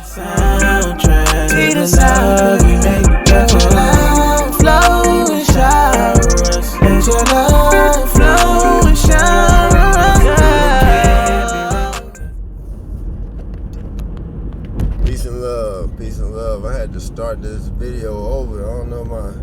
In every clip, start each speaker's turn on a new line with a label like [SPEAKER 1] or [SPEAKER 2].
[SPEAKER 1] Soundtrack to the love we make. Let your love flow and shower us. Let your love flow and shower us.
[SPEAKER 2] Peace and love, peace and love. I had to start this video over. I don't know, my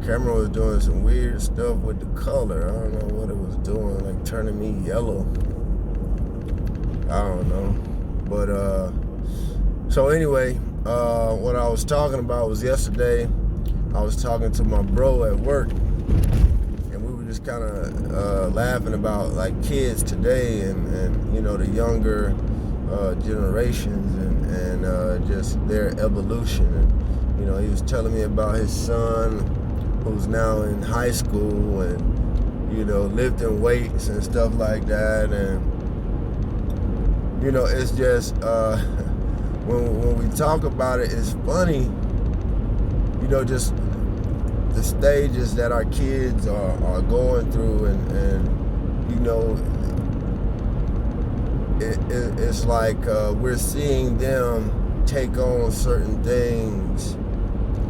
[SPEAKER 2] camera was doing some weird stuff with the color. I don't know what it was doing, like turning me yellow. I don't know. But so anyway, what I was talking about was yesterday I was talking to my bro at work, and we were just kind of laughing about like kids today and you know, the younger generations and just their evolution. And you know, he was telling me about his son who's now in high school and, you know, lifting weights and stuff like that. And you know, it's just when we talk about it, it's funny, you know, just the stages that our kids are going through, and you know, it's like we're seeing them take on certain things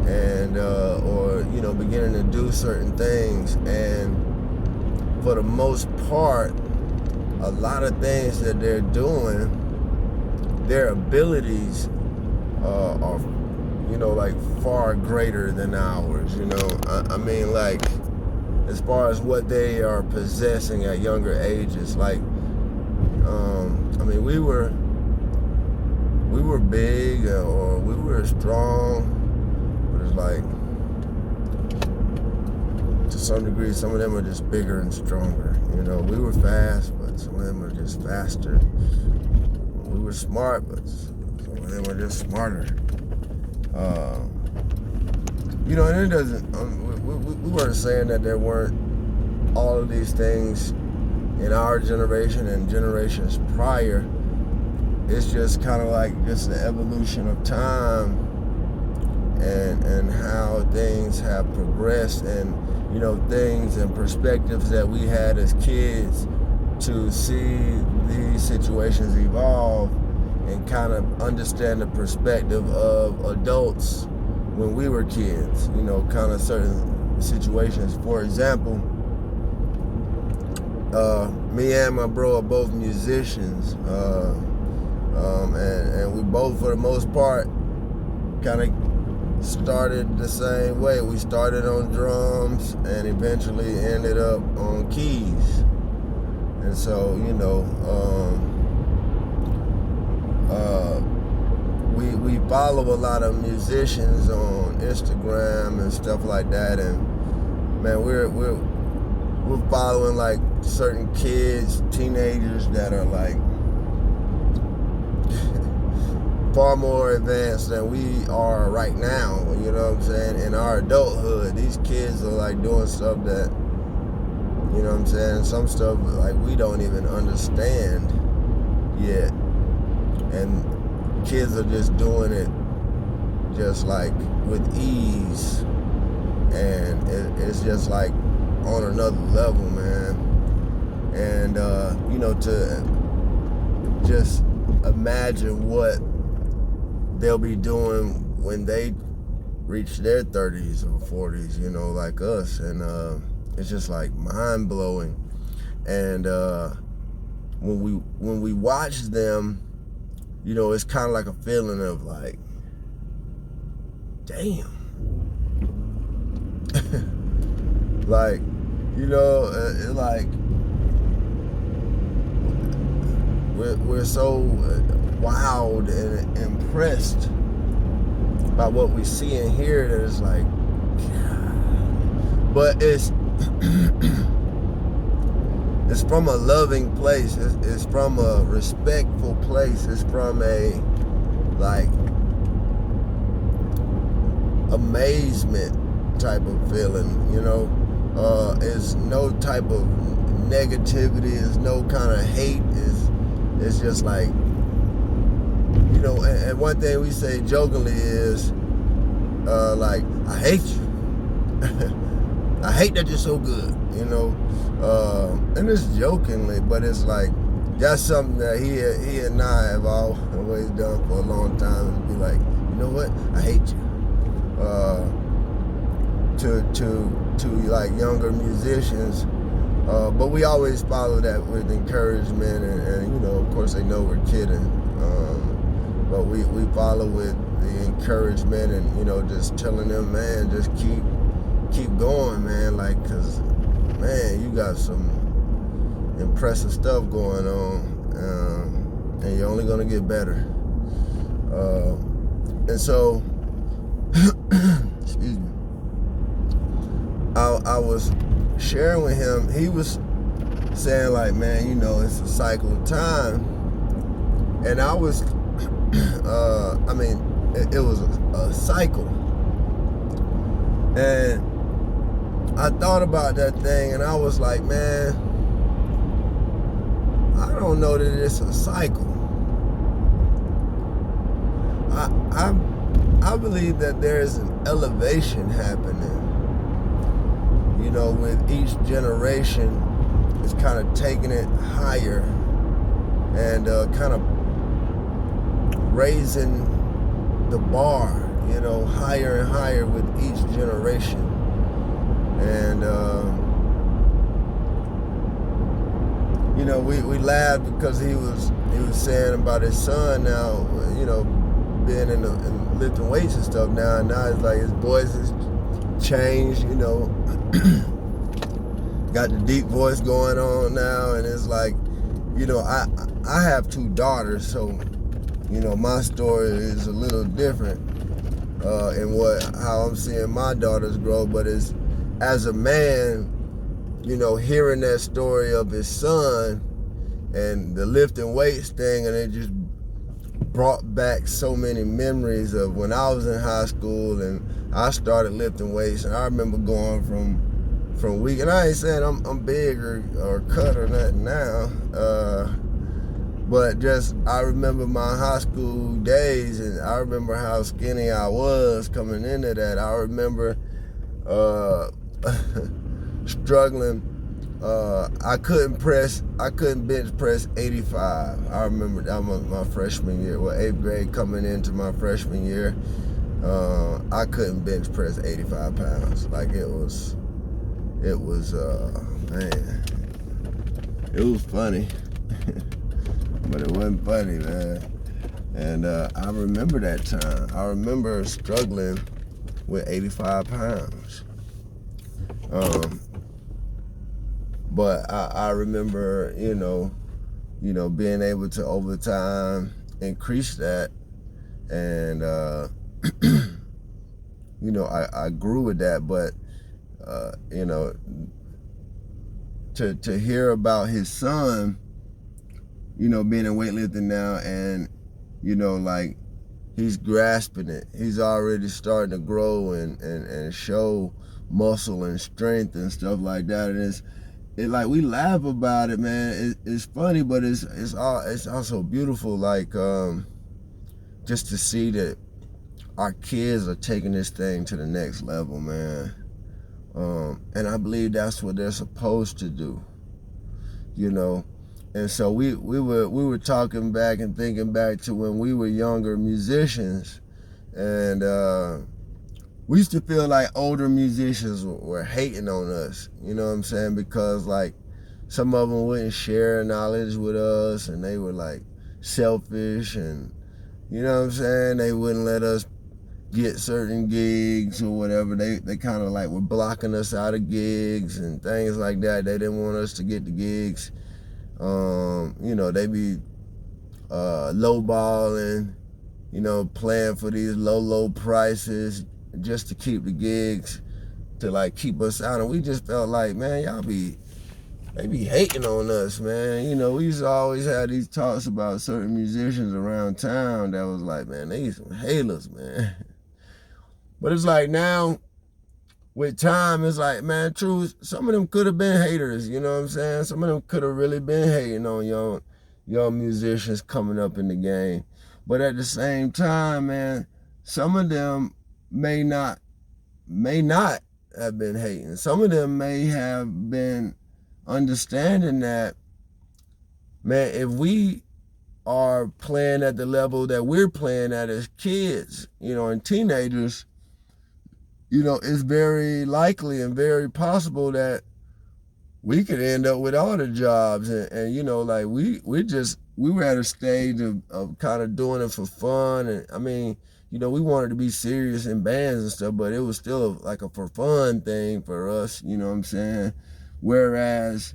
[SPEAKER 2] and or you know, beginning to do certain things, and for the most part, a lot of things that they're doing, their abilities are, you know, like far greater than ours. You know, I mean, like as far as what they are possessing at younger ages, like I mean, we were big or we were strong, but it's like to some degree, some of them are just bigger and stronger. You know, we were fast, but some of them are just faster. We were smart, but some of them are just smarter. You know, and it doesn't, we weren't saying that there weren't all of these things in our generation and generations prior. It's just kind of like just the evolution of time and how things have progressed, and you know, things and perspectives that we had as kids to see these situations evolve and kind of understand the perspective of adults when we were kids, you know, kind of certain situations. For example, me and my bro are both musicians, and we both, for the most part, kind of started the same way. We started on drums and eventually ended up on keys. And so, you know, we follow a lot of musicians on Instagram and stuff like that, and man, we're following like certain kids, teenagers that are like far more advanced than we are right now, you know what I'm saying? In our adulthood, these kids are like doing stuff that, you know what I'm saying, some stuff like we don't even understand yet. And kids are just doing it just like with ease. And it's just like on another level, man. And, you know, to just imagine what they'll be doing when they reach their 30s or 40s, you know, like us. And it's just like mind-blowing. And when we watch them, you know, it's kind of like a feeling of like, damn. Like, you know, it's like we're so wowed and impressed by what we see and hear that it's like, God. But it's it's from a loving place. It's from a respectful place. It's from a like amazement type of feeling, you know. It's no type of negativity. It's no kind of hate. It's just like, you know, and one thing we say jokingly is, like, I hate you. I hate that you're so good, you know. And it's jokingly, but it's like, that's something that he and I have always done for a long time, is be like, you know what, I hate you. To like younger musicians, but we always follow that with encouragement, and you know, of course they know we're kidding, but we follow with the encouragement, and you know, just telling them, man, just keep going, man, like, cause man, you got some impressive stuff going on, and you're only gonna get better. And so excuse me, I was sharing with him. He was saying like, man, you know, it's a cycle of time, and I was I mean, it was a cycle, and I thought about that thing, and I was like, man, I don't know that it's a cycle. I believe that there is an elevation happening. You know, with each generation, it's kind of taking it higher and kind of raising the bar, you know, higher and higher with each generation. And you know, we laughed because he was saying about his son now, you know, being in lifting weights and stuff now, and now it's like his voice has changed, you know, got the deep voice going on now, and it's like, you know, I have 2 daughters, so, you know, my story is a little different in how I'm seeing my daughters grow, but as a man, you know, hearing that story of his son and the lifting weights thing, and it just brought back so many memories of when I was in high school and I started lifting weights. And I remember going from week, and I ain't saying I'm big or cut or nothing now, but just I remember my high school days, and I remember how skinny I was coming into that. I remember struggling. I couldn't bench press 85. I remember that was my freshman year, 8th grade coming into my freshman year. I couldn't bench press 85 pounds. Like it was man, it was funny, but it wasn't funny, man. And I remember that time. I remember struggling with 85 pounds. But I remember, you know, being able to over time increase that, and you know, I grew with that. But you know, to hear about his son, you know, being in weightlifting now, and you know, like he's grasping it. He's already starting to grow and show muscle and strength and stuff like that, and it's like we laugh about it, man. It's funny, but it's also beautiful. Like just to see that our kids are taking this thing to the next level, man. And I believe that's what they're supposed to do, you know. And so we were talking back and thinking back to when we were younger musicians, and we used to feel like older musicians were hating on us, you know what I'm saying? Because like some of them wouldn't share knowledge with us, and they were like selfish, and you know what I'm saying? They wouldn't let us get certain gigs or whatever. They kind of like were blocking us out of gigs and things like that. They didn't want us to get the gigs. You know, they be lowballing, you know, playing for these low prices just to keep the gigs, to like keep us out. And we just felt like, man, they be hating on us, man. You know, we used to always have these talks about certain musicians around town that was like, man, they some haters, man. But it's like now, with time, it's like, man, true, some of them could have been haters, you know what I'm saying? Some of them could have really been hating on young musicians coming up in the game. But at the same time, man, some of them may not have been hating. Some of them may have been understanding that man, if we are playing at the level that we're playing at as kids, you know, and teenagers, you know, it's very likely and very possible that we could end up with all the jobs. And you know, like we were at a stage of kind of doing it for fun. And I mean, you know, we wanted to be serious in bands and stuff, but it was still like a for fun thing for us, you know what I'm saying? Whereas,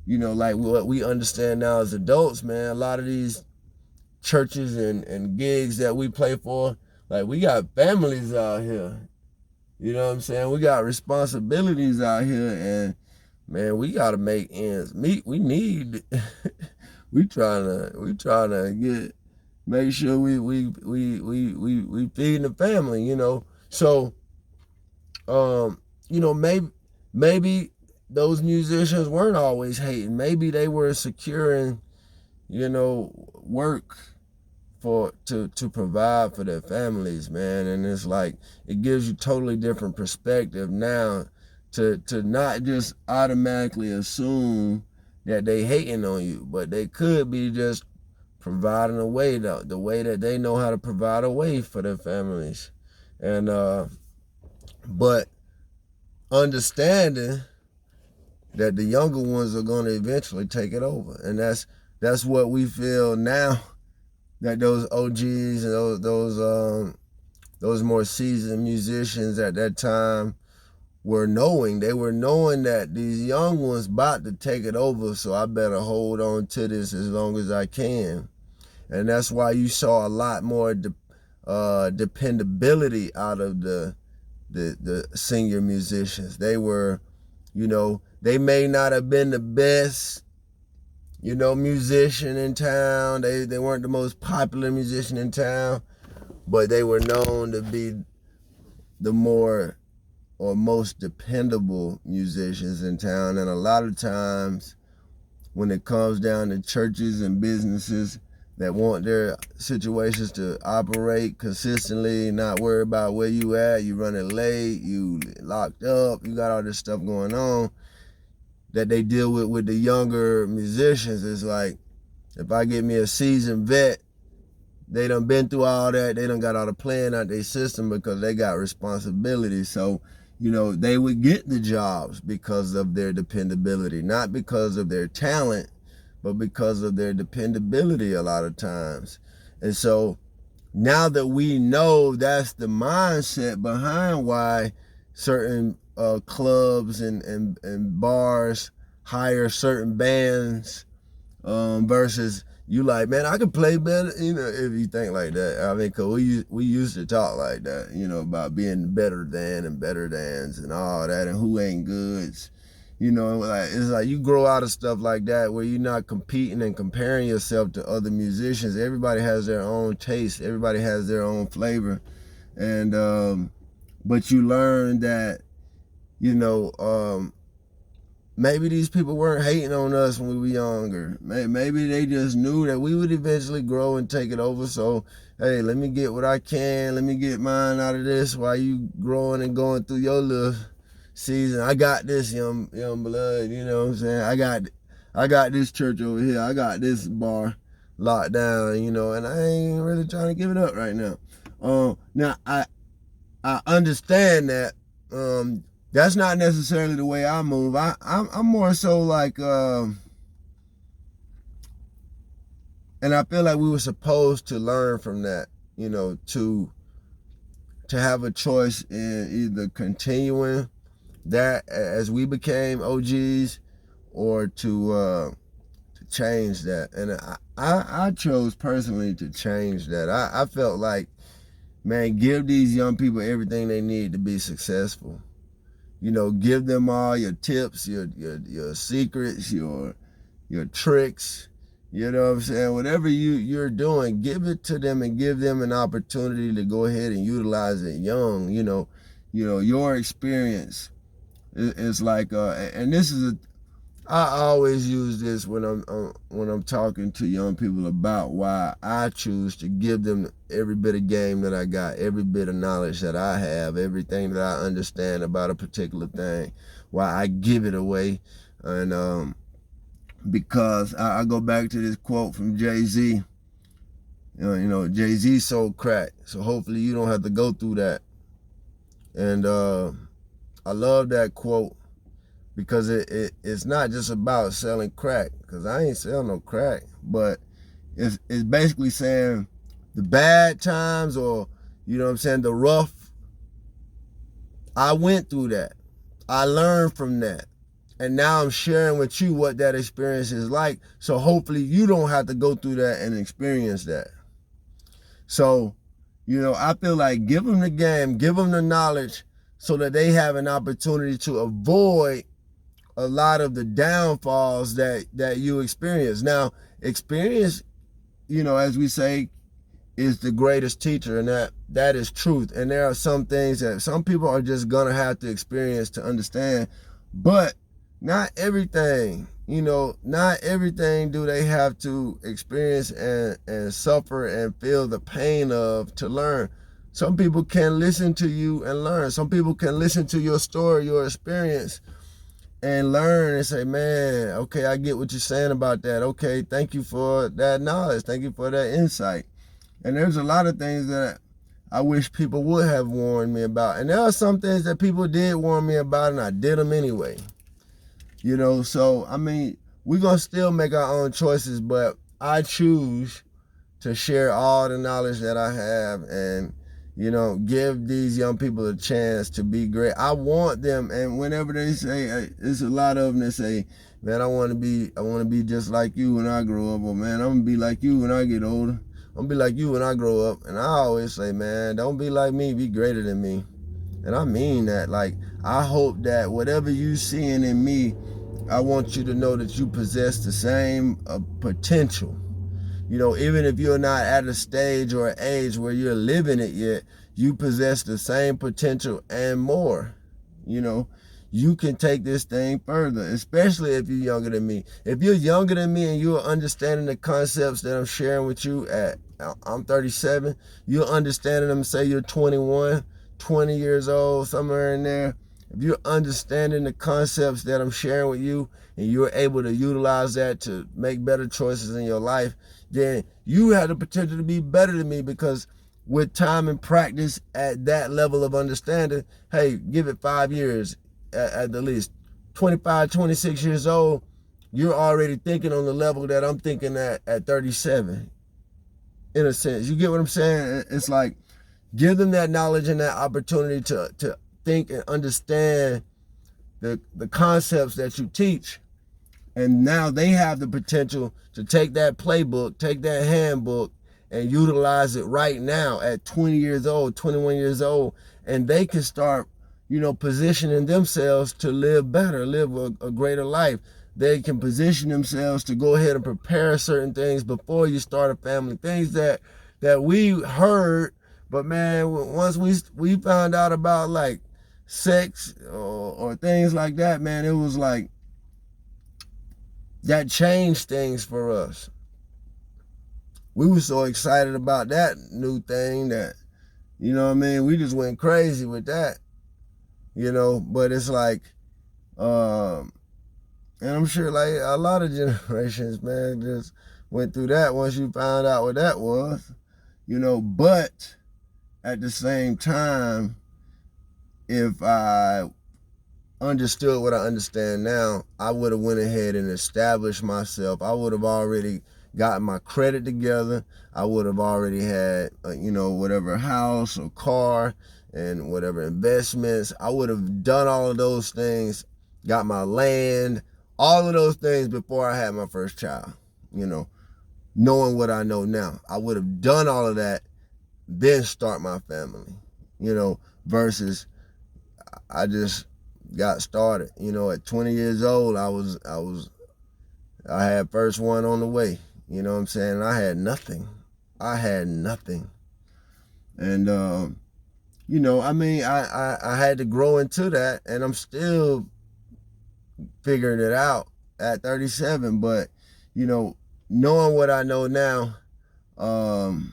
[SPEAKER 2] you know, like what we understand now as adults, man, a lot of these churches and gigs that we play for, like we got families out here. You know what I'm saying? We got responsibilities out here, and man, we gotta make ends meet. We need we trying to make sure we feeding the family, you know. So you know, maybe those musicians weren't always hating. Maybe they were securing, you know, work to provide for their families, man. And it's like it gives you totally different perspective now to not just automatically assume that they hating on you, but they could be just providing a way, the way that they know how to provide a way for their families. And but understanding that the younger ones are going to eventually take it over. And that's what we feel now, that those OGs and those more seasoned musicians at that time were knowing. They were knowing that these young ones about to take it over, so I better hold on to this as long as I can. And that's why you saw a lot more dependability out of the senior musicians. They were, you know, they may not have been the best, you know, musician in town. They weren't the most popular musician in town, but they were known to be the more or most dependable musicians in town. And a lot of times when it comes down to churches and businesses that want their situations to operate consistently, not worry about where you at, you running late, you locked up, you got all this stuff going on, that they deal with the younger musicians. Is like, if I get me a seasoned vet, they done been through all that, they done got all the playing out their system because they got responsibilities. So, you know, they would get the jobs because of their dependability, not because of their talent, but because of their dependability a lot of times. And so now that we know that's the mindset behind why certain clubs and bars hire certain bands versus you like, man, I could play better, you know, if you think like that. I mean, cause we used to talk like that, you know, about being better than and better thans and all that, and who ain't goods. You know, like it's like you grow out of stuff like that where you're not competing and comparing yourself to other musicians. Everybody has their own taste. Everybody has their own flavor. And but you learn that, you know, maybe these people weren't hating on us when we were younger. Maybe they just knew that we would eventually grow and take it over. So, hey, let me get what I can. Let me get mine out of this while you growing and going through your little season. I got this, young blood, you know what I'm saying? I got this church over here. I got this bar locked down, you know, and I ain't really trying to give it up right now. Now I understand that that's not necessarily the way I move. I'm more so like and I feel like we were supposed to learn from that, you know, to have a choice in either continuing that as we became OGs or to change that. And I chose personally to change that. I felt like, man, give these young people everything they need to be successful. You know, give them all your tips, your secrets, your tricks. You know what I'm saying? Whatever you're doing, give it to them and give them an opportunity to go ahead and utilize it young. You know, your experience. It's like, and this is I always use this when I'm talking to young people about why I choose to give them every bit of game that I got, every bit of knowledge that I have, everything that I understand about a particular thing, why I give it away. And because I go back to this quote from Jay-Z. Jay-Z sold crack, so hopefully you don't have to go through that. And I love that quote because it's not just about selling crack, because I ain't selling no crack, but it's basically saying the bad times, or the rough, I went through that. I learned from that. And now I'm sharing with you what that experience is like. So hopefully you don't have to go through that and experience that. So, I feel like give them the game, give them the knowledge so that they have an opportunity to avoid a lot of the downfalls that you experience. Now, experience, as we say, is the greatest teacher, and that is truth. And there are some things that some people are just gonna have to experience to understand, but not everything, not everything do they have to experience and suffer and feel the pain of to learn. Some people can listen to you and learn. Some people can listen to your story, your experience, and learn and say, man, okay, I get what you're saying about that. Okay, thank you for that knowledge. Thank you for that insight. And there's a lot of things that I wish people would have warned me about. And there are some things that people did warn me about, and I did them anyway. So, we're going to still make our own choices, but I choose to share all the knowledge that I have and, give these young people a chance to be great. I want them, and whenever they say, there's a lot of them that say, man, I want to be just like you when I grow up, or man, I'm going to be like you when I get older. I'm going to be like you when I grow up. And I always say, man, don't be like me, be greater than me. And I mean that. Like, I hope that whatever you seeing in me, I want you to know that you possess the same potential. Even if you're not at a stage or an age where you're living it yet, you possess the same potential and more. You can take this thing further, especially if you're younger than me. If you're younger than me and you're understanding the concepts that I'm sharing with you I'm 37, you're understanding them, say you're 21, 20 years old, somewhere in there. If you're understanding the concepts that I'm sharing with you and you're able to utilize that to make better choices in your life, then you have the potential to be better than me, because with time and practice at that level of understanding, hey, give it 5 years at the least. 25, 26 years old, you're already thinking on the level that I'm thinking at 37, in a sense. You get what I'm saying? It's like, give them that knowledge and that opportunity to think and understand the concepts that you teach. And now they have the potential to take that playbook, take that handbook, and utilize it right now at 20 years old, 21 years old. And they can start, positioning themselves to live better, live a greater life. They can position themselves to go ahead and prepare certain things before you start a family. Things that we heard, but man, once we found out about like sex or things like that, man, it was like that changed things for us. We were so excited about that new thing that, we just went crazy with that, but it's like, and I'm sure like a lot of generations, man, just went through that once you found out what that was, but at the same time, if I understood what I understand now, I would have went ahead and established myself. I would have already gotten my credit together. I would have already had, whatever house or car and whatever investments. I would have done all of those things, got my land, all of those things before I had my first child, knowing what I know now. I would have done all of that, then start my family, versus I just got started. At 20 years old, I had first one on the way. You know what I'm saying? I had nothing. And, I had to grow into that, and I'm still figuring it out at 37. But, knowing what I know now, and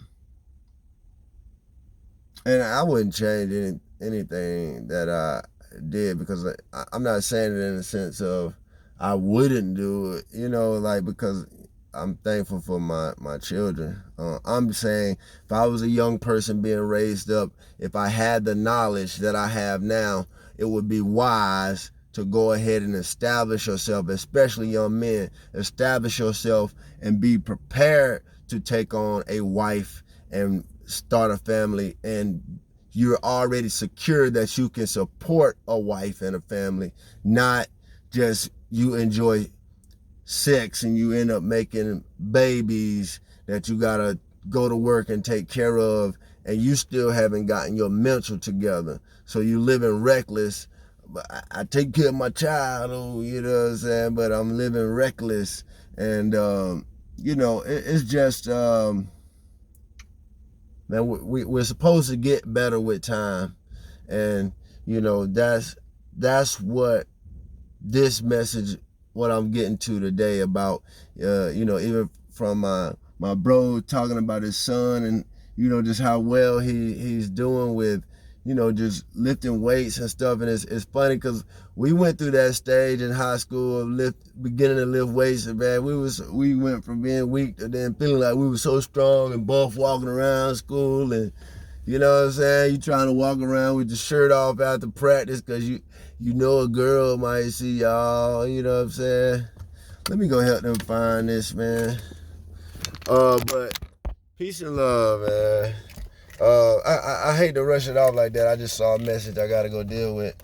[SPEAKER 2] I wouldn't change anything that I did, because I'm not saying it in the sense of I wouldn't do it, you know, like, because I'm thankful for my children. I'm saying if I was a young person being raised up, if I had the knowledge that I have now, it would be wise to go ahead and establish yourself, especially young men, establish yourself and be prepared to take on a wife and start a family, and you're already secure that you can support a wife and a family, not just you enjoy sex and you end up making babies that you gotta go to work and take care of, and you still haven't gotten your mental together. So you living reckless. But I take care of my child, you know what I'm saying, but I'm living reckless. And you know, it's just man, we're supposed to get better with time. And you know, that's what this message, what I'm getting to today about, you know, even from my bro talking about his son, and you know, just how well he's doing with, you know, just lifting weights and stuff. And it's funny because we went through that stage in high school of beginning to lift weights, and man, we went from being weak to then feeling like we were so strong and buff walking around school. And you know what I'm saying? You trying to walk around with your shirt off after practice because you know a girl might see y'all, you know what I'm saying? Let me go help them find this, man. But peace and love, man. I hate to rush it off like that. I just saw a message I gotta go deal with.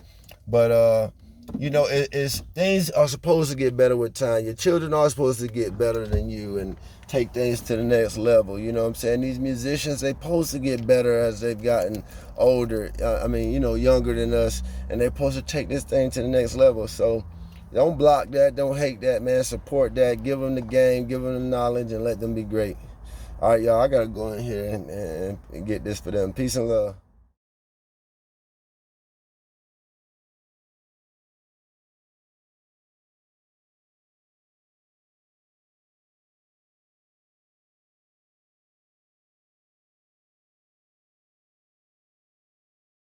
[SPEAKER 2] But you know, it's things are supposed to get better with time. Your children are supposed to get better than you and take things to the next level. You know what I'm saying? These musicians, they supposed to get better as they've gotten older. I mean, you know, younger than us, and they're supposed to take this thing to the next level. So don't block that. Don't hate that, man. Support that. Give them the game. Give them the knowledge, and let them be great. All right, y'all. I gotta go in here and get this for them. Peace and love.